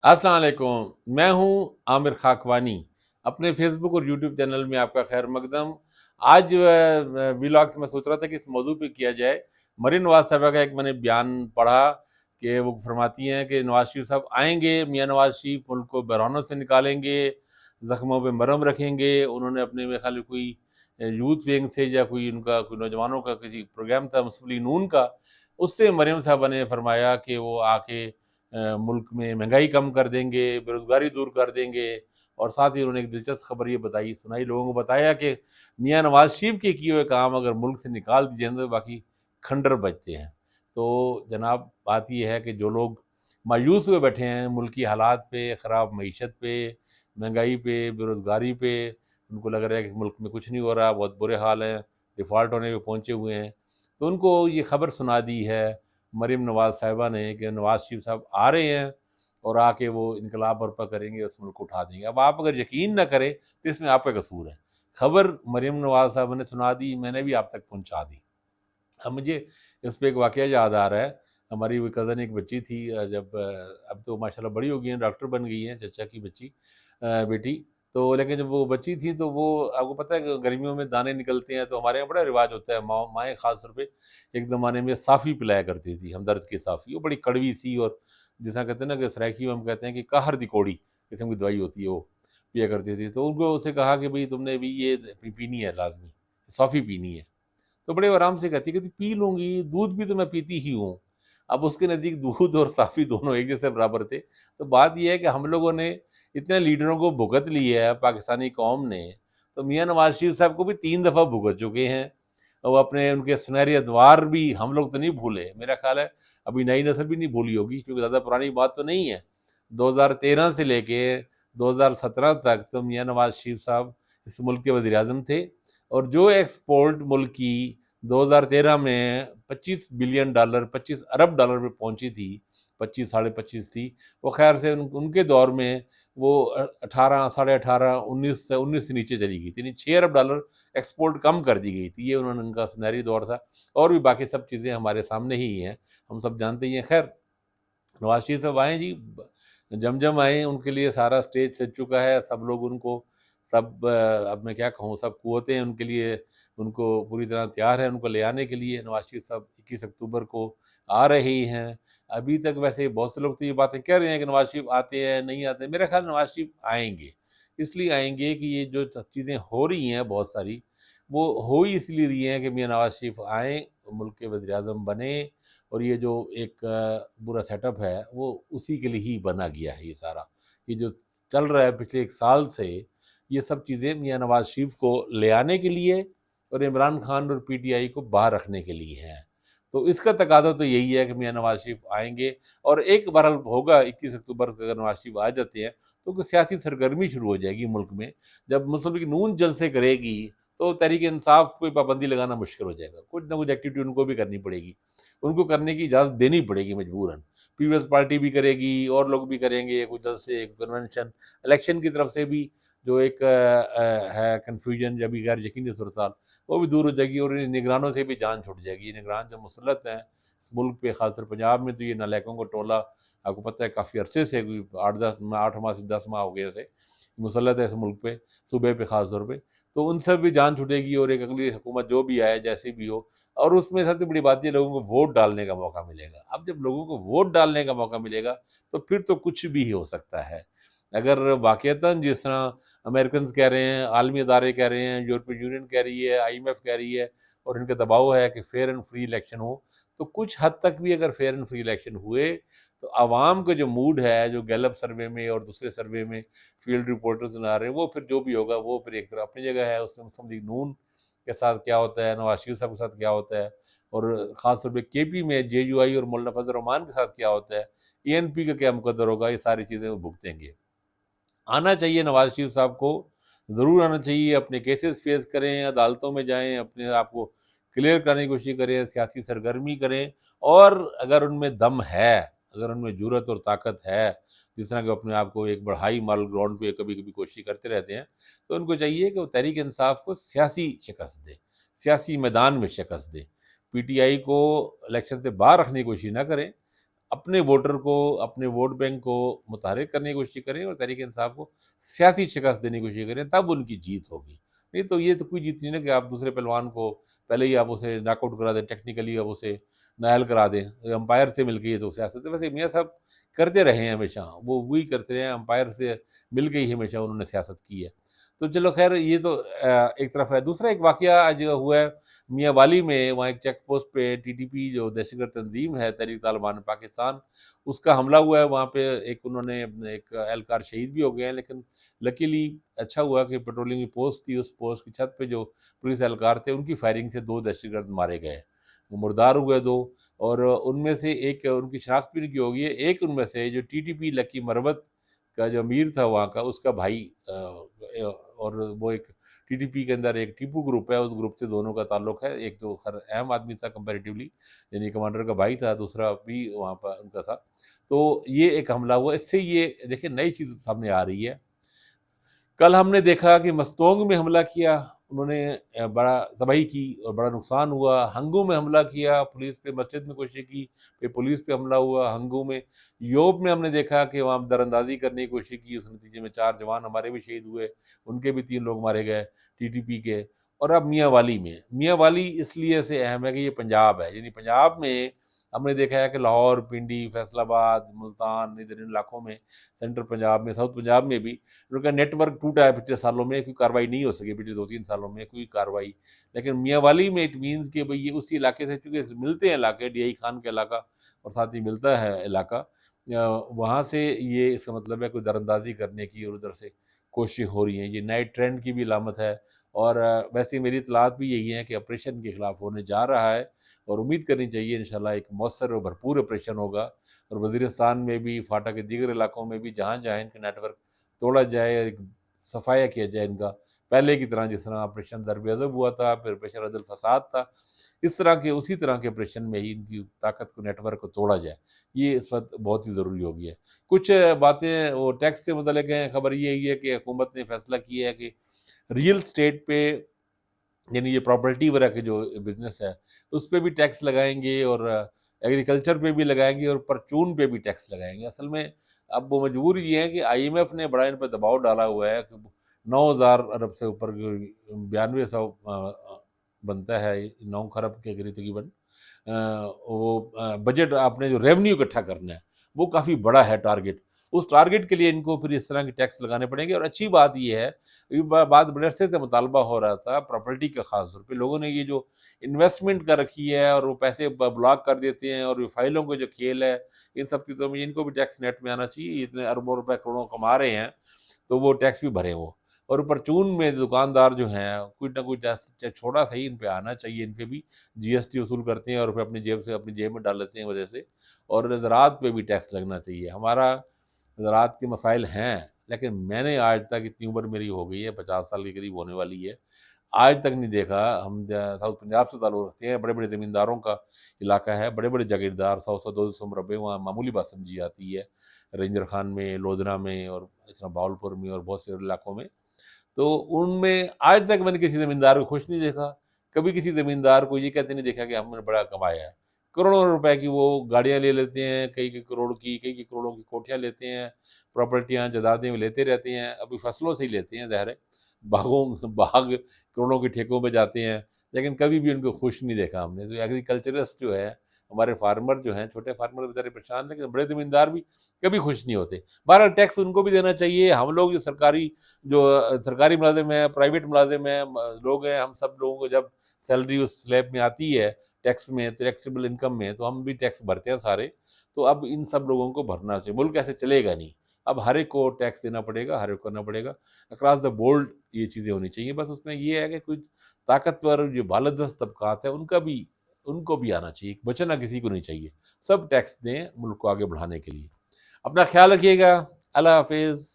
السلام علیکم، میں ہوں عامر خاکوانی۔ اپنے فیس بک اور یوٹیوب چینل میں آپ کا خیر مقدم۔ آج جو ہے ویلاگس میں سوچ رہا تھا کہ اس موضوع پہ کیا جائے۔ مریم نواز صاحبہ کا ایک میں نے بیان پڑھا کہ وہ فرماتی ہیں کہ نواز شریف صاحب آئیں گے، میاں نواز شریف ملک کو بحرانوں سے نکالیں گے، زخموں پہ مرہم رکھیں گے۔ انہوں نے اپنے میرے خیال میں کوئی یوتھ ونگ سے یا کوئی ان کا کوئی نوجوانوں کا کسی پروگرام تھا مسلم نون کا، اس سے مریم صاحبہ نے فرمایا کہ وہ آ کے ملک میں مہنگائی کم کر دیں گے، بے روزگاری دور کر دیں گے، اور ساتھ ہی انہوں نے ایک دلچسپ خبر یہ سنائی لوگوں کو، بتایا کہ میاں نواز شریف کے کیے ہوئے کام اگر ملک سے نکال دیے جائیں تو باقی کھنڈر بچتے ہیں۔ تو جناب بات یہ ہے کہ جو لوگ مایوس ہوئے بیٹھے ہیں ملکی حالات پہ، خراب معیشت پہ، مہنگائی پہ، بے روزگاری پہ، ان کو لگ رہا ہے کہ ملک میں کچھ نہیں ہو رہا، بہت برے حال ہیں، ڈیفالٹ ہونے پہ پہنچے ہوئے ہیں، تو ان کو یہ خبر سنا دی ہے مریم نواز صاحبہ نے کہ نواز شریف صاحب آ رہے ہیں اور آ کے وہ انقلاب برپا کریں گے، اس ملک کو اٹھا دیں گے۔ اب آپ اگر یقین نہ کریں تو اس میں آپ کا قصور ہے۔ خبر مریم نواز صاحبہ نے سنا دی، میں نے بھی آپ تک پہنچا دی۔ اب مجھے اس پہ ایک واقعہ یاد آ رہا ہے۔ ہماری وہ کزن ایک بچی تھی، جب اب تو ماشاءاللہ بڑی ہو گئی ہیں، ڈاکٹر بن گئی ہیں، چچا کی بچی بیٹی، تو لیکن جب وہ بچی تھی تو وہ آپ کو پتہ ہے کہ گرمیوں میں دانے نکلتے ہیں، تو ہمارے یہاں بڑا رواج ہوتا ہے، مائیں خاص طور پہ ایک زمانے میں صافی پلایا کرتی تھی، ہمدرد کی صافی، وہ بڑی کڑوی سی، اور جس طرح کہتے ہیں نا کہ سرائکی میں ہم کہتے ہیں کہ کاہر دی کوڑی قسم کی دوائی ہوتی ہے، وہ پیا کرتی تھی۔ تو ان کو اسے کہا کہ بھئی تم نے بھی یہ پینی ہے، لازمی صافی پینی ہے۔ تو بڑے آرام سے کہتی پی لوں گی، دودھ بھی تو میں پیتی ہی ہوں۔ اب اس کے نزدیک دودھ اور صافی دونوں ایک جیسے برابر تھے۔ تو بات یہ ہے کہ ہم لوگوں نے اتنے لیڈروں کو بھگت لی ہے پاکستانی قوم نے، تو میاں نواز شریف صاحب کو بھی 3 دفعہ بھگت چکے ہیں، اور وہ اپنے ان کے سنہرے ادوار بھی ہم لوگ تو نہیں بھولے، میرا خیال ہے ابھی نئی نسل بھی نہیں بھولی ہوگی، کیونکہ زیادہ پرانی بات تو نہیں ہے۔ 2013 سے لے کے 2017 تک تو میاں نواز شریف صاحب اس ملک کے وزیر اعظم تھے، اور جو ایکسپورٹ ملک کی 2013 میں $25 بلین، $25 ارب پہ پہنچی تھی، 25 ساڑھے 25 تھی، وہ خیر سے ان کے دور میں وہ 18 ساڑھے 18 19 سے نیچے چلی گئی تھی، یعنی $6 ارب ایکسپورٹ کم کر دی گئی تھی۔ یہ انہوں نے ان کا سنہری دور تھا، اور بھی باقی سب چیزیں ہمارے سامنے ہی ہیں، ہم سب جانتے ہی ہیں۔ خیر، نواز شریف صاحب آئیں جی، جم آئیں، ان کے لیے سارا سٹیج سج چکا ہے، سب لوگ ان کو سب اب میں کیا کہوں، سب قوتیں ان کے لیے ان کو پوری طرح تیار ہیں ان کو لے آنے کے لیے۔ نواز شریف صاحب 21 اکتوبر کو آ رہے ہیں۔ ابھی تک ویسے بہت سے لوگ تو یہ باتیں کہہ رہے ہیں کہ نواز شریف آتے ہیں نہیں آتے، میرا خیال نواز شریف آئیں گے۔ اس لیے آئیں گے کہ یہ جو چیزیں ہو رہی ہیں بہت ساری، وہ ہو ہی اس لیے رہی ہیں کہ میاں نواز شریف آئیں، ملک کے وزیر اعظم بنیں، اور یہ جو ایک پورا سیٹ اپ ہے وہ اسی کے لیے ہی بنا گیا ہے۔ یہ سارا یہ جو چل رہا ہے پچھلے 1 سال سے، یہ سب چیزیں میاں نواز شریف کو لے آنے کے لیے اور عمران خان اور پی ٹی آئی کو باہر رکھنے کے لیے ہیں۔ تو اس کا تقاضا تو یہی ہے کہ میاں نواز شریف آئیں گے، اور ایک بہرحال ہوگا 21 اکتوبر کو اگر نواز شریف آ جاتے ہیں تو کوئی سیاسی سرگرمی شروع ہو جائے گی ملک میں۔ جب مسلم لیگ نون جلسے کرے گی تو تحریک انصاف کوئی پابندی لگانا مشکل ہو جائے گا، کچھ نہ کچھ ایکٹیویٹی ان کو بھی کرنی پڑے گی، ان کو کرنے کی اجازت دینی پڑے گی مجبوراً۔ پیپلز پارٹی بھی کرے گی، اور لوگ بھی کریں گے، کچھ جلسے، کنونشن، الیکشن کی طرف سے بھی جو ایک ہے کنفیوژن یا بھی غیر یقینی صورتحال، وہ بھی دور ہو جائے گی، اور ان نگرانوں سے بھی جان چھوٹ جائے گی۔ یہ نگران جو مسلط ہیں اس ملک پہ، خاص طور پنجاب میں تو یہ نالائقوں کو ٹولہ آپ کو پتہ ہے کافی عرصے سے، کوئی 8 ماہ سے 10 ماہ ہو گئے تھے مسلط ہے اس ملک پہ، صوبے پہ خاص طور پہ، تو ان سے بھی جان چھوٹے گی، اور ایک اگلی حکومت جو بھی آئے جیسے بھی ہو، اور اس میں سب سے بڑی بات یہ لوگوں کو ووٹ ڈالنے کا موقع ملے گا۔ اب جب لوگوں کو ووٹ ڈالنے کا موقع ملے گا تو پھر تو کچھ بھی ہو سکتا ہے۔ اگر واقعتاً جس طرح امریکنز کہہ رہے ہیں، عالمی ادارے کہہ رہے ہیں، یورپین یونین کہہ رہی ہے، آئی ایم ایف کہہ رہی ہے، اور ان کا دباؤ ہے کہ فیئر اینڈ فری الیکشن ہو، تو کچھ حد تک بھی اگر فیئر اینڈ فری الیکشن ہوئے تو عوام کا جو موڈ ہے، جو گیلپ سروے میں اور دوسرے سروے میں فیلڈ رپورٹرز نہ آ رہے ہیں، وہ پھر جو بھی ہوگا وہ پھر ایک طرح اپنی جگہ ہے۔ اس میں مسلم لیگ نون کے ساتھ کیا ہوتا ہے، نواز شریف صاحب کے ساتھ کیا ہوتا ہے، اور خاص طور پہ کے پی میں جے یو آئی اور مولانا فضل الرحمان کے ساتھ کیا ہوتا ہے، اے این پی کا کیا مقدر ہوگا، یہ ساری چیزیں وہ بھگتیں گے۔ آنا چاہیے نواز شریف صاحب کو، ضرور آنا چاہیے، اپنے کیسز فیس کریں، عدالتوں میں جائیں، اپنے آپ کو کلیئر کرنے کی کوشش کریں، سیاسی سرگرمی کریں، اور اگر ان میں دم ہے، اگر ان میں جرأت اور طاقت ہے، جس طرح کہ اپنے آپ کو ایک بڑھائی مال گراؤنڈ پہ کبھی کبھی کوشش کرتے رہتے ہیں، تو ان کو چاہیے کہ وہ تحریک انصاف کو سیاسی شکست دے، سیاسی میدان میں شکست دے، پی ٹی آئی کو الیکشن سے باہر رکھنے کی کوشش نہ کریں، اپنے ووٹر کو، اپنے ووٹ بینک کو متحرک کرنے کی کوشش کریں اور تحریک انصاف کو سیاسی شکست دینے کی کوشش کریں، تب ان کی جیت ہوگی۔ نہیں تو یہ تو کوئی جیت نہیں نا کہ آپ دوسرے پہلوان کو پہلے ہی آپ اسے ناک آؤٹ کرا دیں، ٹیکنیکلی آپ اسے نااہل کرا دیں امپائر سے مل کے۔ یہ تو سیاست ہے، ویسے میاں صاحب کرتے رہے ہیں ہمیشہ، وہ وہی کرتے رہے ہیں، امپائر سے مل کے ہی ہمیشہ انہوں نے سیاست کی ہے۔ تو چلو خیر، یہ تو ایک طرف ہے۔ دوسرا ایک واقعہ آج ہوا ہے میاں والی میں، وہاں ایک چیک پوسٹ پہ ٹی ٹی پی جو دہشت گرد تنظیم ہے تحریک طالبان پاکستان، اس کا حملہ ہوا ہے وہاں پہ۔ ایک انہوں نے ایک اہلکار شہید بھی ہو گئے ہیں، لیکن لکیلی اچھا ہوا کہ پیٹرولنگ کی پوسٹ تھی، اس پوسٹ کی چھت پہ جو پولیس اہلکار تھے ان کی فائرنگ سے 2 دہشت گرد مارے گئے، وہ مردار ہوئے 2، اور ان میں سے ایک ان کی شناخت بھی نہیں کی ہوگی ہے، ایک ان میں سے جو ٹی ٹی پی لکی مروت کا جو امیر تھا وہاں کا، اس کا بھائی، اور وہ ایک ٹی ٹی پی کے اندر ایک ٹیپو گروپ ہے، اس گروپ سے دونوں کا تعلق ہے۔ ایک تو خیر اہم آدمی تھا کمپیریٹیولی، یعنی کمانڈر کا بھائی تھا، دوسرا بھی وہاں پر ان کا تھا۔ تو یہ ایک حملہ ہوا، اس سے یہ دیکھیں نئی چیز سامنے آ رہی ہے۔ کل ہم نے دیکھا کہ مستونگ میں حملہ کیا انہوں نے، بڑا تباہی کی اور بڑا نقصان ہوا۔ ہنگو میں حملہ کیا، پولیس پہ مسجد میں کوشش کی، پھر پولیس پہ حملہ ہوا ہنگو میں۔ یوب میں ہم نے دیکھا کہ وہاں در اندازی کرنے کی کوشش کی، اس نتیجے میں 4 جوان ہمارے بھی شہید ہوئے، ان کے بھی 3 لوگ مارے گئے ٹی ٹی پی کے۔ اور اب میاں والی میں، میاں والی اس لیے سے اہم ہے کہ یہ پنجاب ہے، یعنی پنجاب میں ہم نے دیکھا ہے کہ لاہور، پنڈی، فیصل آباد، ملتان، ادھر ان علاقوں میں، سینٹرل پنجاب میں، ساؤتھ پنجاب میں بھی ان کا نیٹ ورک ٹوٹا ہے پچھلے سالوں میں، کوئی کاروائی نہیں ہو سکی پچھلے 2-3 سالوں میں کوئی کاروائی۔ لیکن میاں والی میں اٹ مینس کہ بھئی یہ اسی علاقے سے، چونکہ ملتے ہیں علاقے، ڈی آئی خان کا علاقہ اور ساتھ ہی ملتا ہے علاقہ، وہاں سے یہ اس کا مطلب ہے کوئی در اندازی کرنے کی اور ادھر سے کوششیں ہو رہی ہیں۔ یہ نئے ٹرینڈ کی بھی علامت ہے، اور ویسے میری اطلاعات بھی یہی ہیں کہ آپریشن کے خلاف ہونے جا رہا ہے، اور امید کرنی چاہیے انشاءاللہ ایک مؤثر اور بھرپور آپریشن ہوگا، اور وزیرستان میں بھی، فاٹا کے دیگر علاقوں میں بھی، جہاں جہاں ان کا نیٹ ورک توڑا جائے، ایک صفایا کیا جائے ان کا، پہلے کی طرح جس طرح آپریشن ضرب عضب ہوا تھا، پھر پیشر عدل فساد تھا، اس طرح کے اسی طرح کے آپریشن میں ہی ان کی طاقت کو، نیٹ ورک کو توڑا جائے۔ یہ اس وقت بہت ہی ضروری ہو گیا ہے۔ کچھ باتیں وہ ٹیکس سے متعلق ہیں۔ خبر یہ ہے کہ حکومت نے فیصلہ کیا ہے کہ ریئل اسٹیٹ پہ، یعنی یہ پراپرٹی وغیرہ کے جو بزنس ہے اس پہ بھی ٹیکس لگائیں گے، اور ایگریکلچر پہ بھی لگائیں گے، اور پرچون پہ بھی ٹیکس لگائیں گے۔ اصل میں اب وہ مجبوری یہ ہے کہ آئی ایم ایف نے بڑا ان پہ دباؤ ڈالا ہوا ہے کہ 9,000 ارب سے اوپر، 9200 بنتا ہے، 9 خرب کے قریب تقریباً وہ بجٹ آپ نے جو ریونیو اکٹھا کرنا ہے وہ کافی بڑا ہے ٹارگٹ۔ اس ٹارگٹ کے لیے ان کو پھر اس طرح کے ٹیکس لگانے پڑیں گے۔ اور اچھی بات یہ ہے، یہ بات بڑے عرصے سے مطالبہ ہو رہا تھا پراپرٹی کا، خاص طور پہ لوگوں نے یہ جو انویسٹمنٹ کر رکھی ہے اور وہ پیسے بلاک کر دیتے ہیں، اور یہ فائلوں کے جو کھیل ہے، ان سب چیزوں میں ان کو بھی ٹیکس نیٹ میں آنا چاہیے۔ یہ اتنے اربوں روپے کروڑوں کما رہے ہیں تو وہ ٹیکس بھی بھریں وہ۔ اور پرچون میں دکاندار جو ہیں، کوئی نہ کوئی ٹیکس چھوٹا صحیح ان پہ آنا چاہیے، ان کے بھی جی ایس ٹی وصول کرتے ہیں اور پھر اپنی جیب سے، اپنی جیب میں ڈال لیتے ہیں وجہ سے۔ اور زراعت پہ بھی ٹیکس لگنا چاہیے۔ ہمارا زراعت کے مسائل ہیں، لیکن میں نے آج تک، اتنی عمر میری ہو گئی ہے، 50 سال کے قریب ہونے والی ہے، آج تک نہیں دیکھا۔ ہم ساؤتھ پنجاب سے تعلق رکھتے ہیں، بڑے بڑے زمینداروں کا علاقہ ہے، بڑے بڑے جاگیردار، 100-200 مربے، وہاں معمولی بات سمجھی جاتی ہے، رینجر خان میں، لودھنا میں، اور اس طرح باولپور میں اور بہت سے علاقوں میں۔ تو ان میں آج تک میں نے کسی زمیندار کو خوش نہیں دیکھا، کبھی کسی زمیندار کو یہ کہتے نہیں دیکھا کہ ہم نے بڑا کمایا ہے۔ کروڑوں روپے کی وہ گاڑیاں لے لیتے ہیں، کئی کروڑ کی، کئی کروڑوں کی کوٹھیاں لیتے ہیں، پراپرٹیاں، جائیدادیں لیتے رہتے ہیں، ابھی فصلوں سے ہی لیتے ہیں، ظاہر ہے، باغ کروڑوں کے ٹھیکوں پہ جاتے ہیں، لیکن کبھی بھی ان کو خوش نہیں دیکھا ہم نے۔ تو ایگریکلچرسٹ جو ہے، ہمارے فارمر جو ہیں، چھوٹے فارمر بیچارے پریشان، لیکن بڑے زمیندار بھی کبھی خوش نہیں ہوتے۔ بہرحال ٹیکس ان کو بھی دینا چاہیے۔ ہم لوگ جو سرکاری ملازم ہیں، پرائیویٹ ملازم ہیں، لوگ ہیں، ہم سب لوگوں کو جب سیلری اس سلیب میں آتی ہے، ٹیکس میں، ٹیکسیبل انکم میں، تو ہم بھی ٹیکس بھرتے ہیں سارے۔ تو اب ان سب لوگوں کو بھرنا چاہیے، ملک ایسے چلے گا نہیں، اب ہر ایک کو ٹیکس دینا پڑے گا، ہر ایک کو کرنا پڑے گا، اکراس دا بورڈ یہ چیزیں ہونی چاہیے۔ بس اس میں یہ ہے کہ کچھ طاقتور جو بالادست طبقات ہیں ان کو بھی آنا چاہیے، بچنا کسی کو نہیں چاہیے، سب ٹیکس دیں ملک کو آگے بڑھانے کے لیے۔ اپنا خیال رکھیے گا، اللہ حافظ۔